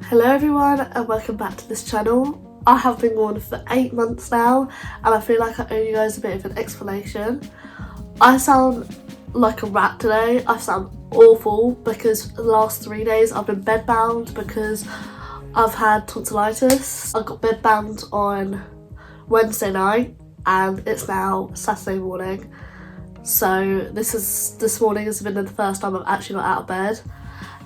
Hello everyone and welcome back to this channel. I have been gone for 8 months now and I feel like I owe you guys a bit of an explanation. I sound like a rat today. I sound awful because the last 3 days I've been bedbound because I've had tonsillitis. I got bedbound on Wednesday night and it's now Saturday morning. So this morning has been the first time I've actually got out of bed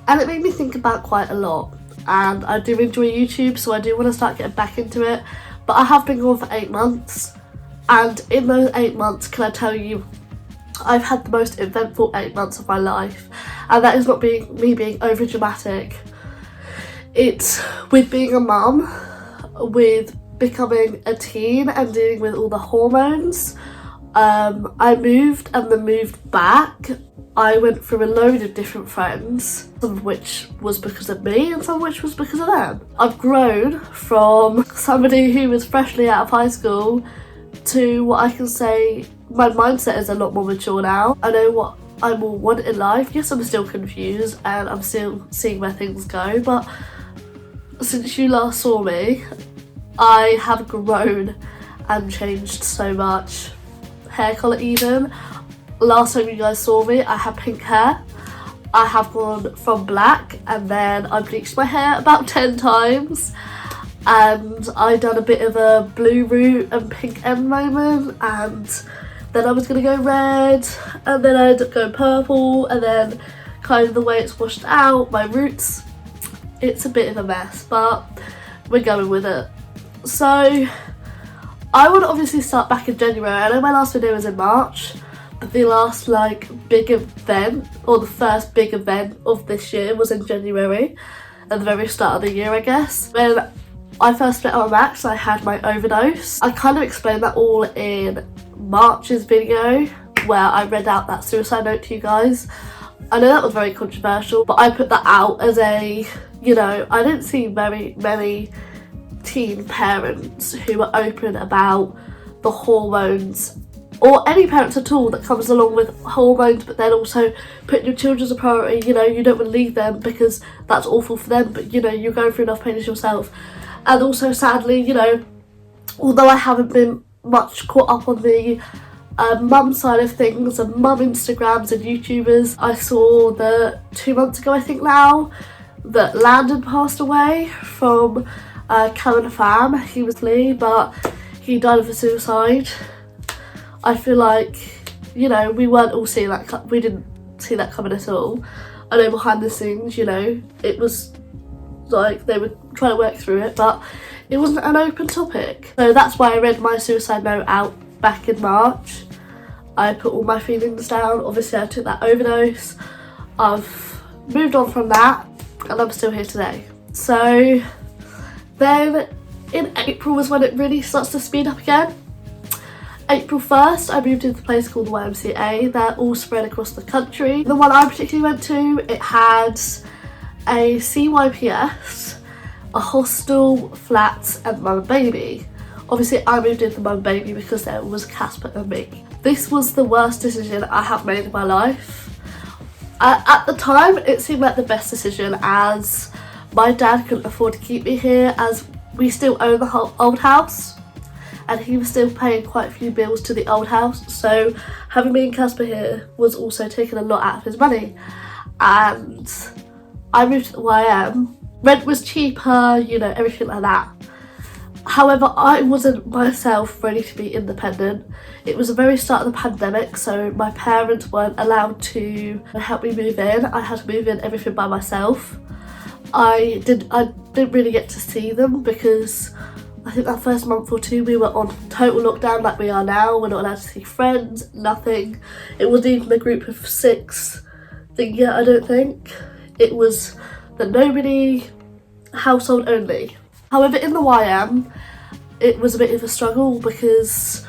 and it made me think about quite a lot. And I do enjoy YouTube, so I do want to start getting back into it, but I have been gone for 8 months, and in those 8 months, can I tell you, I've had the most eventful 8 months of my life, and that is not me being over dramatic. It's with being a mum, with becoming a teen and dealing with all the hormones. I moved and then moved back. I went through a load of different friends, some of which was because of me and some of which was because of them. I've grown from somebody who was freshly out of high school to what I can say my mindset is a lot more mature now. I know what I will want in life. Yes, I'm still confused and I'm still seeing where things go, but since you last saw me, I have grown and changed so much. Hair colour even. Last time you guys saw me, I had pink hair. I have gone from black and then I bleached my hair about 10 times. And I done a bit of a blue root and pink end moment, and then I was going to go red and then I ended up going purple, and then kind of the way it's washed out, my roots, it's a bit of a mess, but we're going with it. So I want to obviously start back in January. I know my last video was in March, but the last big event, or the first big event of this year, was in January, at the very start of the year I guess. When I first split up with Max, I had my overdose. I kind of explained that all in March's video where I read out that suicide note to you guys. I know that was very controversial, but I put that out as a, I didn't see very many teen parents who are open about the hormones, or any parents at all that comes along with hormones, but then also putting your children as a priority. You don't want to leave them because that's awful for them, but you're going through enough pain as yourself. And also sadly, although I haven't been much caught up on the mum side of things and mum Instagrams and YouTubers, I saw that 2 months ago I think now that Landon passed away from Karen Fam. He was Lee, but he died of a suicide. I feel like, we weren't all seeing that, we didn't see that coming at all. I know behind the scenes, it was like they were trying to work through it, but it wasn't an open topic. So that's why I read my suicide note out back in March. I put all my feelings down. Obviously I took that overdose. I've moved on from that and I'm still here today. So then in April was when it really starts to speed up again. April 1st, I moved into a place called the YMCA. They're all spread across the country. The one I particularly went to, it had a CYPS, a hostel, flats and mum and baby. Obviously I moved into mum and baby because there was Casper and me. This was the worst decision I have made in my life. At the time it seemed like the best decision, as my dad couldn't afford to keep me here as we still own the whole old house. And he was still paying quite a few bills to the old house, so having me and Casper here was also taking a lot out of his money. And I moved to the YM, rent was cheaper, everything like that. However, I wasn't myself ready to be independent. It was the very start of the pandemic, so my parents weren't allowed to help me move in. I had to move in everything by myself. I didn't really get to see them because I think that first month or two we were on total lockdown like we are now. We're not allowed to see friends, nothing. It wasn't even a group of 6 thing yet, I don't think. It was the nobody household only. However, in the YM, it was a bit of a struggle because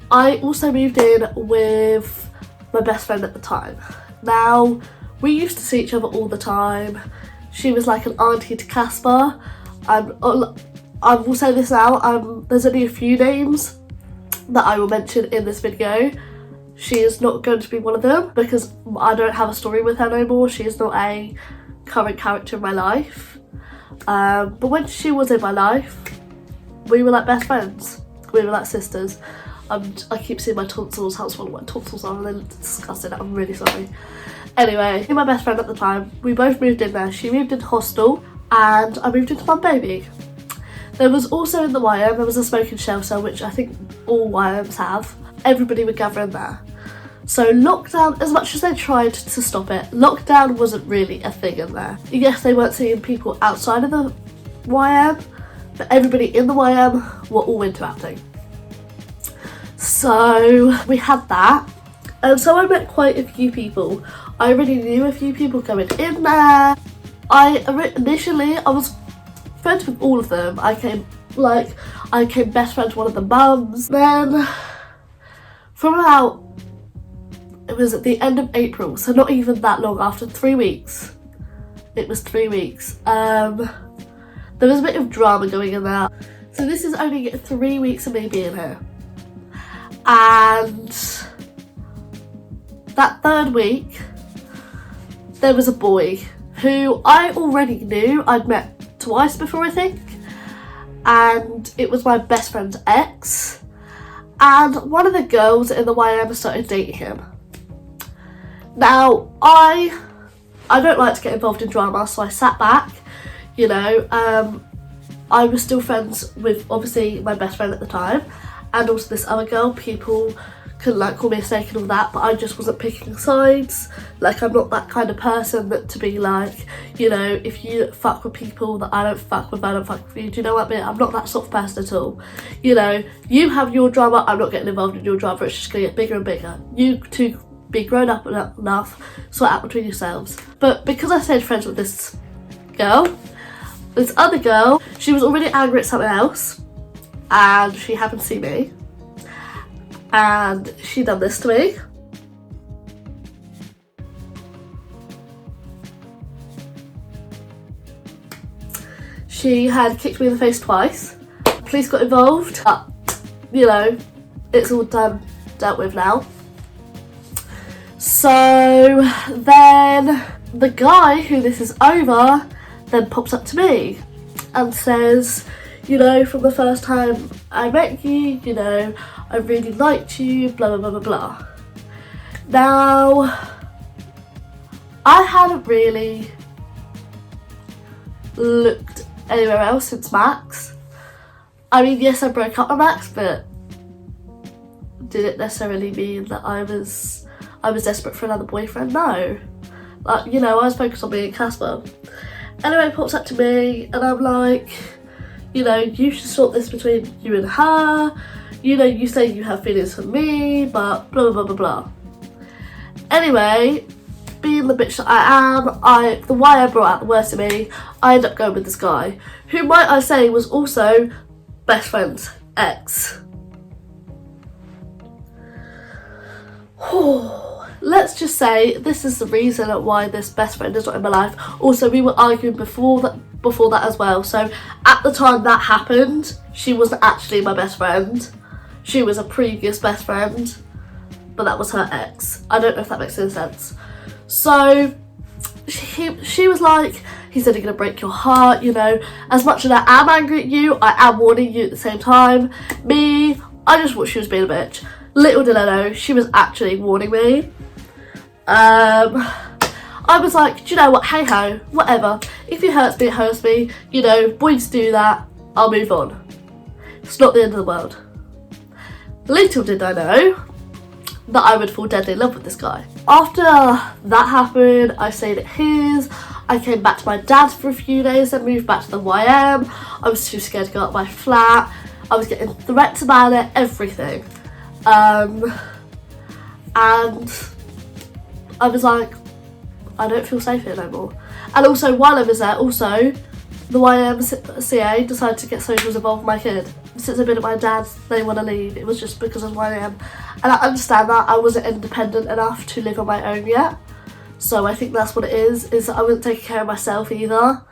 I also moved in with my best friend at the time. Now, we used to see each other all the time. She was like an auntie to Casper. I will say this now, there's only a few names that I will mention in this video. She is not going to be one of them because I don't have a story with her no more. She is not a current character in my life. But when she was in my life, we were like best friends. We were like sisters. I keep seeing my tonsils, how small my tonsils are, and they're disgusting. I'm really sorry. Anyway, my best friend at the time, we both moved in there. She moved into hostel and I moved into my baby. There was also in the YM, there was a smoking shelter, which I think all YMs have. Everybody would gather in there. So lockdown, as much as they tried to stop it, lockdown wasn't really a thing in there. Yes, they weren't seeing people outside of the YM, but everybody in the YM were all interacting. So we had that. And so I met quite a few people. I already knew a few people going in there. Initially, I was friends with all of them. I came best friends with one of the mums. Then, from about, it was at the end of April, so not even that long, after 3 weeks. It was 3 weeks. There was a bit of drama going in there. So this is only 3 weeks of me being here. And that third week, there was a boy who I already knew. I'd met twice before, I think, and it was my best friend's ex, and one of the girls in the YM started dating him. Now, I don't like to get involved in drama, so I sat back, you know. I was still friends with, obviously, my best friend at the time, and also this other girl. People could like call me a snake and all that, but I just wasn't picking sides. Like, I'm not that kind of person that to be like, you know, if you fuck with people that I don't fuck with, I don't fuck with you. Do you know what I mean? I'm not that sort of person at all. You know, you have your drama, I'm not getting involved in your drama. It's just gonna get bigger and bigger. You two be grown up enough, sort out between yourselves. But because I stayed friends with this girl, this other girl, she was already angry at something else, and she happened to see me. And she done this to me. She had kicked me in the face twice. Police got involved, but you know, it's all dealt with now. So then the guy who this is over then pops up to me and says, you know, from the first time I met you, you know, I really liked you, blah, blah, blah, blah, blah. Now, I hadn't really looked anywhere else since Max. I mean, yes, I broke up with Max, but did it necessarily mean that I was desperate for another boyfriend? No. Like, you know, I was focused on being Casper. Anyway, he pops up to me and I'm like, you know, you should sort this between you and her. You know, you say you have feelings for me, but blah, blah, blah, blah. Anyway, being the bitch that I am, the why I brought out the worst of me, I ended up going with this guy, who, might I say, was also best friend's ex. Let's just say this is the reason why this best friend is not in my life. Also, we were arguing before that as well. So at the time that happened, she wasn't actually my best friend. She was a previous best friend, but that was her ex. I don't know if that makes any sense. So she was like, he's only gonna break your heart, you know. As much as I am angry at you, I am warning you at the same time. Me, I just thought she was being a bitch. Little did I know, she was actually warning me. I was like, do you know what, hey ho, whatever. If it hurts me, it hurts me. You know, boys do that, I'll move on. It's not the end of the world. Little did I know that I would fall deadly in love with this guy. After that happened, I stayed at his. I came back to my dad's for a few days, then moved back to the YM. I was too scared to go up my flat. I was getting threats about it, everything. And I was like, I don't feel safe here no more. And also, while I was there, also, the YMCA decided to get socials involved with my kid. Since I've been at my dad's, they want to leave. It was just because of YM. And I understand that I wasn't independent enough to live on my own yet. So I think that's what it is that I wasn't taking care of myself either.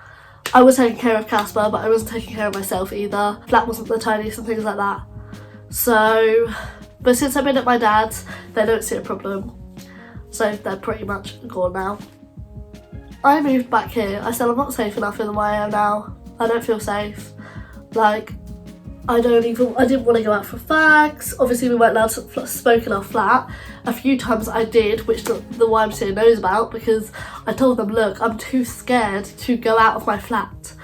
I was taking care of Casper, but I wasn't taking care of myself either. Flat wasn't the tiniest and things like that. So, but since I've been at my dad's, they don't see a problem. So they're pretty much gone now. I moved back here. I said I'm not safe enough in the YM now. I don't feel safe. Like, I didn't want to go out for fags. Obviously we weren't allowed to smoke in our flat. A few times I did, which the YMCA knows about, because I told them, look, I'm too scared to go out of my flat.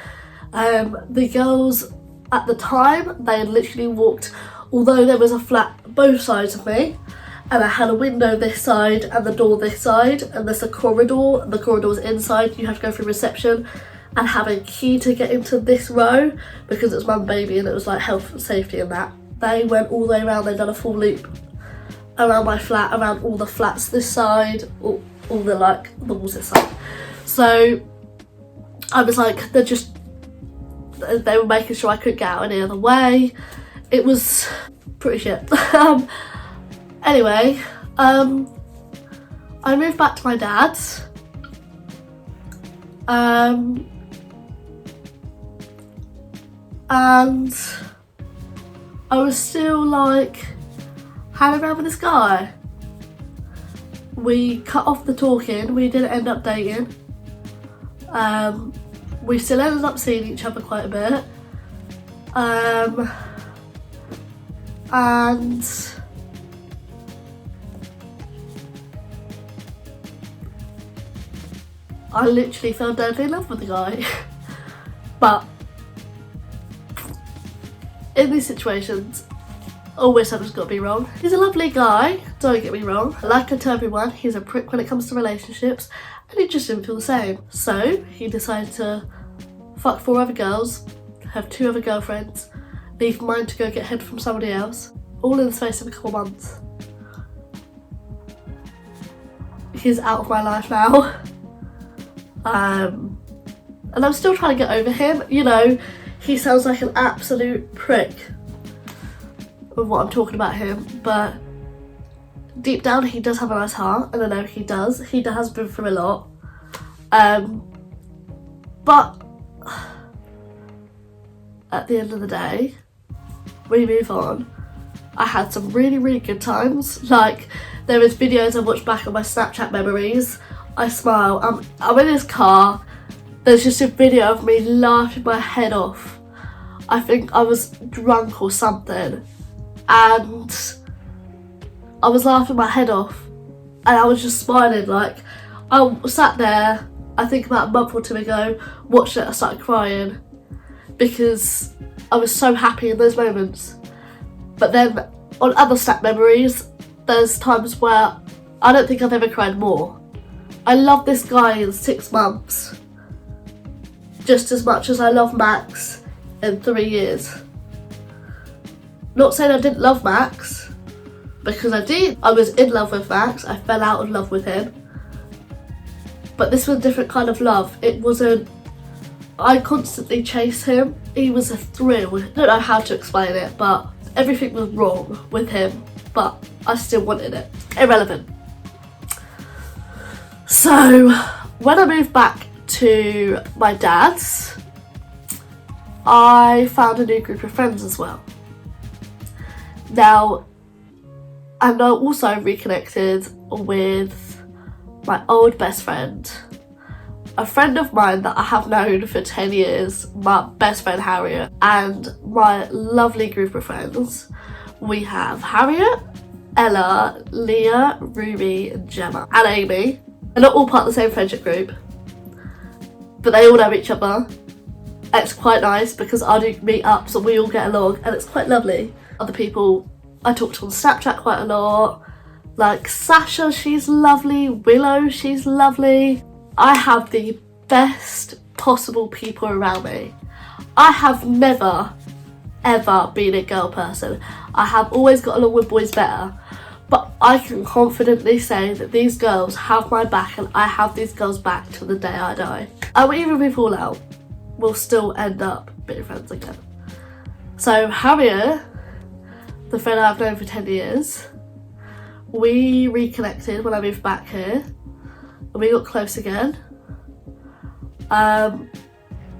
The girls at the time, they had literally walked, although there was a flat both sides of me, and I had a window this side and the door this side, and there's a corridor, and the corridor's inside, you have to go through reception and have a key to get into this row, because it's mum and baby and it was like health and safety and that. They went all the way around, they'd done a full loop around my flat, around all the flats this side, all the like the walls this side. So I was like, they were making sure I couldn't get out any other way. It was pretty shit. Anyway, I moved back to my dad's. And I was still like hanging around with this guy. We cut off the talking, we didn't end up dating. We still ended up seeing each other quite a bit. And I literally fell deadly in love with the guy. But in these situations, always something's got to be wrong. He's a lovely guy, don't get me wrong. Like I tell everyone, he's a prick when it comes to relationships, and he just didn't feel the same. So he decided to fuck 4 other girls, have 2 other girlfriends, leave mine to go get head from somebody else, all in the space of a couple months. He's out of my life now. And I'm still trying to get over him. You know, he sounds like an absolute prick with what I'm talking about him, but deep down he does have a nice heart, and I know he does. He has been through a lot. But at the end of the day, we move on. I had some really, really good times. Like, there is videos I watch back on my Snapchat memories. I smile. I'm in his car. There's just a video of me laughing my head off. I think I was drunk or something, and I was laughing my head off, and I was just smiling. Like, I sat there, I think about a month or 2 ago, watched it, I started crying because I was so happy in those moments. But then on other Snap memories, there's times where I don't think I've ever cried more. I love this guy in 6 months just as much as I love Max in 3 years. Not saying I didn't love Max, because I did. I was in love with Max, I fell out of love with him. But this was a different kind of love. It wasn't, I constantly chased him. He was a thrill. I don't know how to explain it, but everything was wrong with him, but I still wanted it. Irrelevant. So when I moved back to my dad's, I found a new group of friends as well. Now, and I also reconnected with my old best friend, a friend of mine that I have known for 10 years, my best friend Harriet, and my lovely group of friends. We have Harriet, Ella, Leah, Ruby, and Gemma, and Amy. They're not all part of the same friendship group, but they all know each other. And it's quite nice because I do meet-ups and we all get along, and it's quite lovely. Other people I talk to on Snapchat quite a lot, like Sasha, she's lovely, Willow, she's lovely. I have the best possible people around me. I have never, ever been a girl person. I have always got along with boys better. But I can confidently say that these girls have my back, and I have these girls back till the day I die. And even if we fall out, we'll still end up being friends again. So Harriet, the friend I've known for 10 years, we reconnected when I moved back here, and we got close again.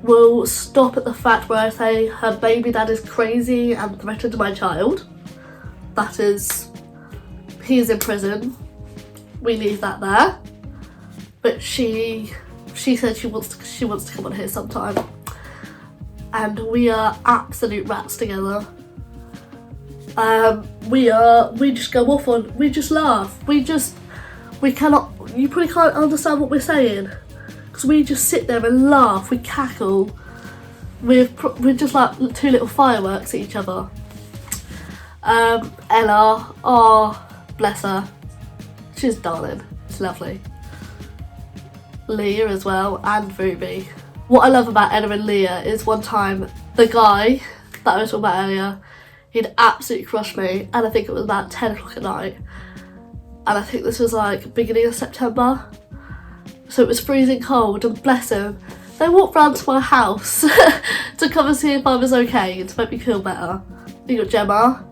We'll stop at the fact where I say her baby dad is crazy and threatened my child. That is, he's in prison. We leave that there. But she said she wants to come on here sometime. and we are absolute rats together. We just go off on, we just laugh, we cannot, you probably can't understand what we're saying, because we just sit there and laugh, we cackle, we're just like two little fireworks at each other. Ella, oh bless her, she's darling, she's lovely. Leah as well, and Ruby. What I love about Ella and Leah is one time the guy that I was talking about earlier, he'd absolutely crushed me, and I think it was about 10 o'clock at night, and I think this was like beginning of September, so it was freezing cold, and bless him, they walked round to my house to come and see if I was okay and to make me feel better. You got Gemma.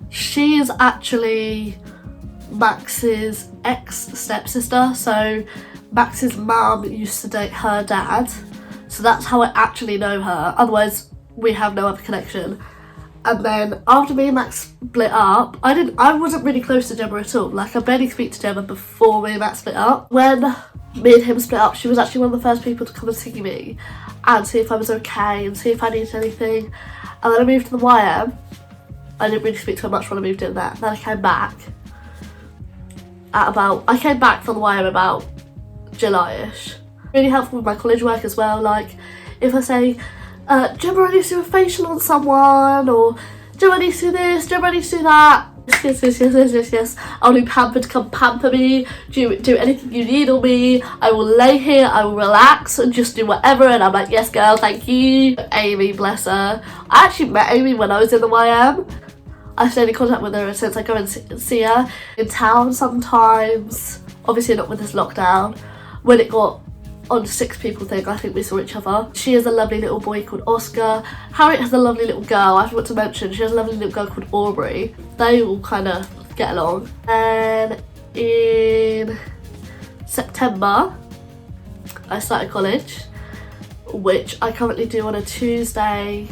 She is actually Max's ex-stepsister, so Max's mum used to date her dad, so that's how I actually know her, otherwise we have no other connection. And then after me and Max split up, I wasn't really close to Gemma at all. Like, I barely speak to Gemma before me and Max split up. When me and him split up, she was actually one of the first people to come and see me and see if I was okay and see if I needed anything. And then I moved to the YM. I didn't really speak to her much when I moved in there. Then I came back I came back from the YM about July-ish. Really helpful with my college work as well. Like, if I say, Gemma, I need to do a facial on someone, or Gemma, I need to do this, Gemma, I need to do that. Yes. I'll do pamper to come pamper me, do anything you need on me. I will lay here, I will relax and just do whatever, and I'm like, yes girl, thank you. Amy, bless her. I actually met Amy when I was in the YM. I stayed in contact with her since I go and see her in town sometimes. Obviously not with this lockdown. When it got on 6 people thing, I think we saw each other. She has a lovely little boy called Oscar. Harriet has a lovely little girl, I forgot to mention, she has a lovely little girl called Aubrey. They all kind of get along. And in September, I started college, which I currently do on a Tuesday,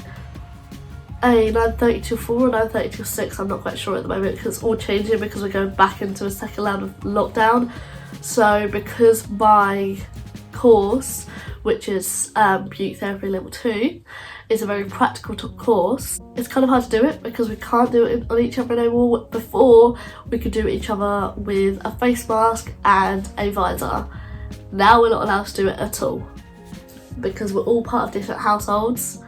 a 9:30 till 4 or 9:30 till 6, I'm not quite sure at the moment because it's all changing because we're going back into a second round of lockdown. So because my course, which is beauty therapy level 2, is a very practical course, it's kind of hard to do it because we can't do it on each other anymore. Before we could do each other with a face mask and a visor. Now we're not allowed to do it at all because we're all part of different households,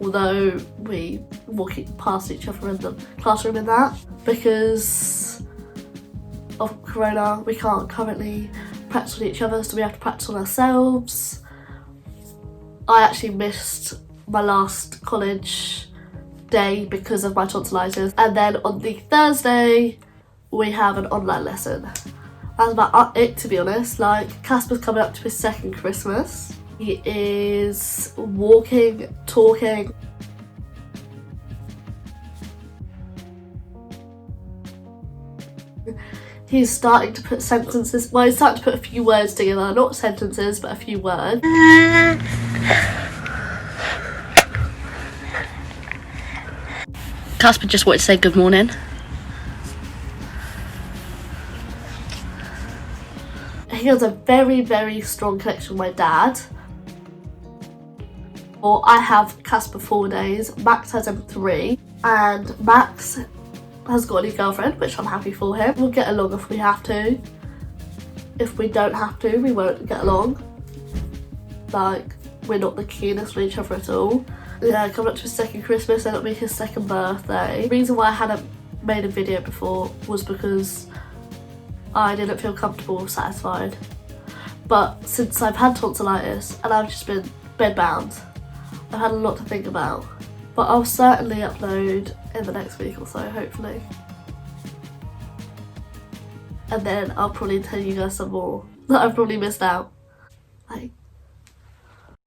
although we walk past each other in the classroom in that. Because of corona, we can't currently practice on each other, so we have to practice on ourselves. I actually missed my last college day because of my tonsillitis, and then on the Thursday we have an online lesson. That's about it, to be honest. Like, Casper's coming up to his 2nd Christmas. He is walking, talking. He's starting to put sentences, well, he's starting to put a few words together, not sentences, but a few words. Casper just wanted to say good morning. He has a very, very strong connection with my dad. Or I have Casper 4 days, Max has him 3, and Max has got a new girlfriend, which I'm happy for him. We'll get along if we have to. If we don't have to, we won't get along. Like, we're not the keenest with each other at all. Yeah, coming up to his 2nd Christmas, and it'll be his 2nd birthday. The reason why I hadn't made a video before was because I didn't feel comfortable or satisfied. But since I've had tonsillitis and I've just been bedbound, I've had a lot to think about. But I'll certainly upload in the next week or so, hopefully. And then I'll probably tell you guys some more that I've probably missed out. Like,